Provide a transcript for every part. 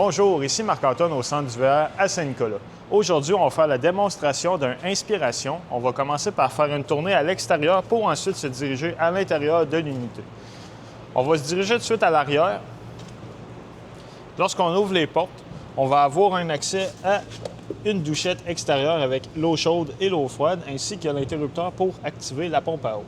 Bonjour, ici Marc-Antoine au Centre d'hiver à Saint-Nicolas. Aujourd'hui, on va faire la démonstration d'un Inspiration. On va commencer par faire une tournée à l'extérieur pour ensuite se diriger à l'intérieur de l'unité. On va se diriger tout de suite à l'arrière. Lorsqu'on ouvre les portes, on va avoir un accès à une douchette extérieure avec l'eau chaude et l'eau froide, ainsi que l'interrupteur pour activer la pompe à eau.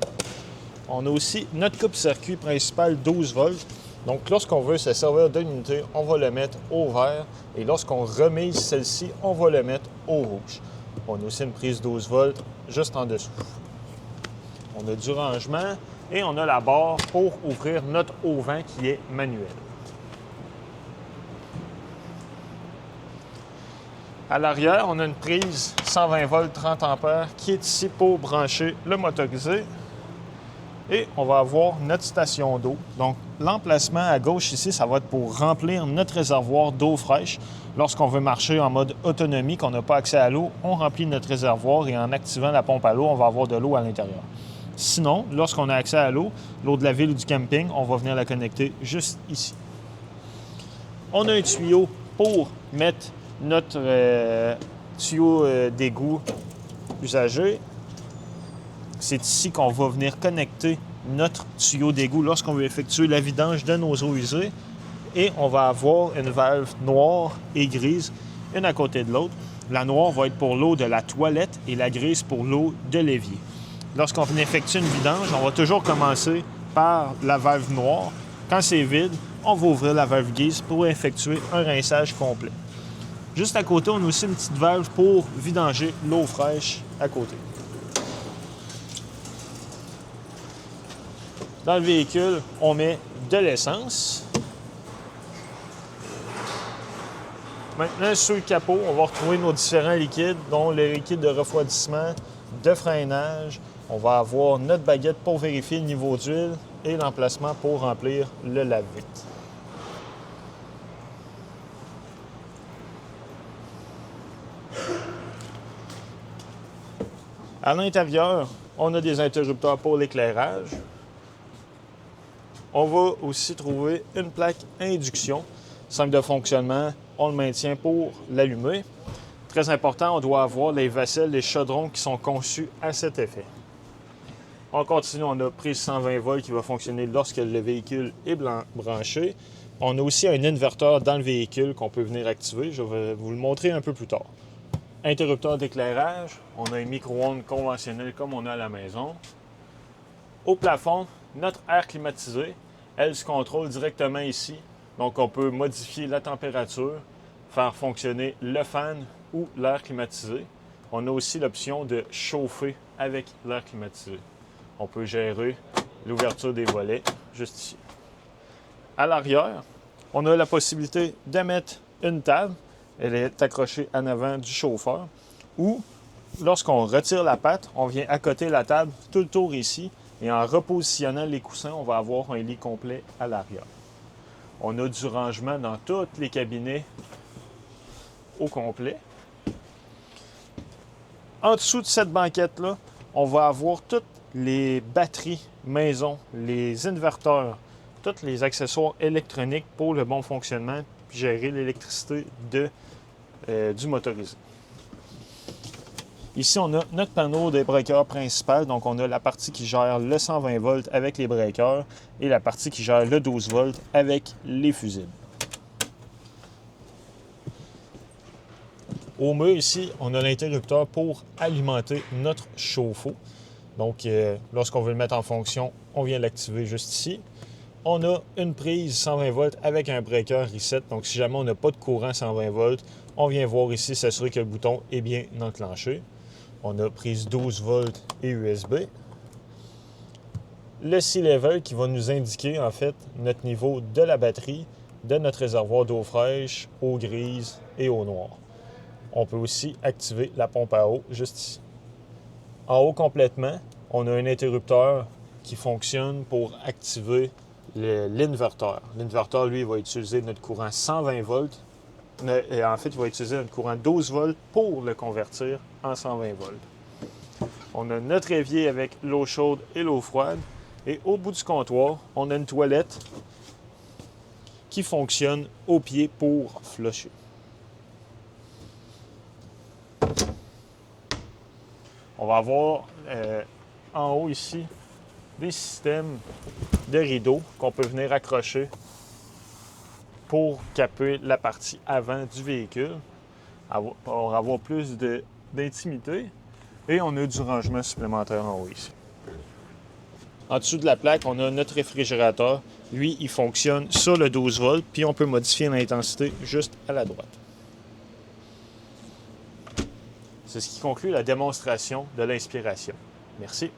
On a aussi notre coupe-circuit principal 12 volts. Donc, lorsqu'on veut se servir de l'unité, on va le mettre au vert. Et lorsqu'on remise celle-ci, on va le mettre au rouge. On a aussi une prise 12 volts juste en dessous. On a du rangement et on a la barre pour ouvrir notre haut-vent qui est manuel. À l'arrière, on a une prise 120 volts 30 ampères qui est ici pour brancher le motorisé. Et on va avoir notre station d'eau. Donc, l'emplacement à gauche ici, ça va être pour remplir notre réservoir d'eau fraîche. Lorsqu'on veut marcher en mode autonomie, qu'on n'a pas accès à l'eau, on remplit notre réservoir et en activant la pompe à l'eau, on va avoir de l'eau à l'intérieur. Sinon, lorsqu'on a accès à l'eau de la ville ou du camping, on va venir la connecter juste ici. On a un tuyau pour mettre notre tuyau d'égout usagé. C'est ici qu'on va venir connecter notre tuyau d'égout lorsqu'on veut effectuer la vidange de nos eaux usées. Et on va avoir une valve noire et grise, une à côté de l'autre. La noire va être pour l'eau de la toilette et la grise pour l'eau de l'évier. Lorsqu'on vient effectuer une vidange, on va toujours commencer par la valve noire. Quand c'est vide, on va ouvrir la valve grise pour effectuer un rinçage complet. Juste à côté, on a aussi une petite valve pour vidanger l'eau fraîche à côté. Dans le véhicule, on met de l'essence. Maintenant, sur le capot, on va retrouver nos différents liquides, dont le liquide de refroidissement, de freinage. On va avoir notre baguette pour vérifier le niveau d'huile et l'emplacement pour remplir le lave-vite. À l'intérieur, on a des interrupteurs pour l'éclairage. On va aussi trouver une plaque induction. Simple de fonctionnement, on le maintient pour l'allumer. Très important, on doit avoir les vaisselles, les chaudrons qui sont conçus à cet effet. On continue, on a prise 120 volts qui va fonctionner lorsque le véhicule est branché. On a aussi un inverteur dans le véhicule qu'on peut venir activer. Je vais vous le montrer un peu plus tard. Interrupteur d'éclairage, on a un micro-ondes conventionnel comme on a à la maison. Au plafond, notre air climatisé, elle se contrôle directement ici. Donc, on peut modifier la température, faire fonctionner le fan ou l'air climatisé. On a aussi l'option de chauffer avec l'air climatisé. On peut gérer l'ouverture des volets juste ici. À l'arrière, on a la possibilité de mettre une table. Elle est accrochée en avant du chauffeur. Ou, lorsqu'on retire la patte, on vient accoter la table tout le tour ici. Et en repositionnant les coussins, on va avoir un lit complet à l'arrière. On a du rangement dans tous les cabinets au complet. En dessous de cette banquette-là, on va avoir toutes les batteries maison, les inverteurs, tous les accessoires électroniques pour le bon fonctionnement et gérer l'électricité du motorisé. Ici, on a notre panneau des breakers principal. Donc, on a la partie qui gère le 120 volts avec les breakers et la partie qui gère le 12 volts avec les fusibles. Au mur, ici, on a l'interrupteur pour alimenter notre chauffe-eau. Donc, lorsqu'on veut le mettre en fonction, on vient l'activer juste ici. On a une prise 120 volts avec un breaker reset. Donc, si jamais on n'a pas de courant 120 volts, on vient voir ici, s'assurer que le bouton est bien enclenché. On a prise 12 volts et USB. Le C-Level qui va nous indiquer en fait notre niveau de la batterie, de notre réservoir d'eau fraîche, eau grise et eau noire. On peut aussi activer la pompe à eau juste ici. En haut complètement, on a un interrupteur qui fonctionne pour activer l'inverteur. L'inverteur, lui, va utiliser notre courant 120 volts. Et en fait, il va utiliser notre courant 12 volts pour le convertir en 120 volts. On a notre évier avec l'eau chaude et l'eau froide. Et au bout du comptoir, on a une toilette qui fonctionne au pied pour flusher. On va avoir en haut ici des systèmes de rideaux qu'on peut venir accrocher pour caper la partie avant du véhicule, pour avoir plus d'intimité. Et on a du rangement supplémentaire en haut ici. En dessous de la plaque, on a notre réfrigérateur. Lui, il fonctionne sur le 12 volts, puis on peut modifier l'intensité juste à la droite. C'est ce qui conclut la démonstration de l'inspiration. Merci.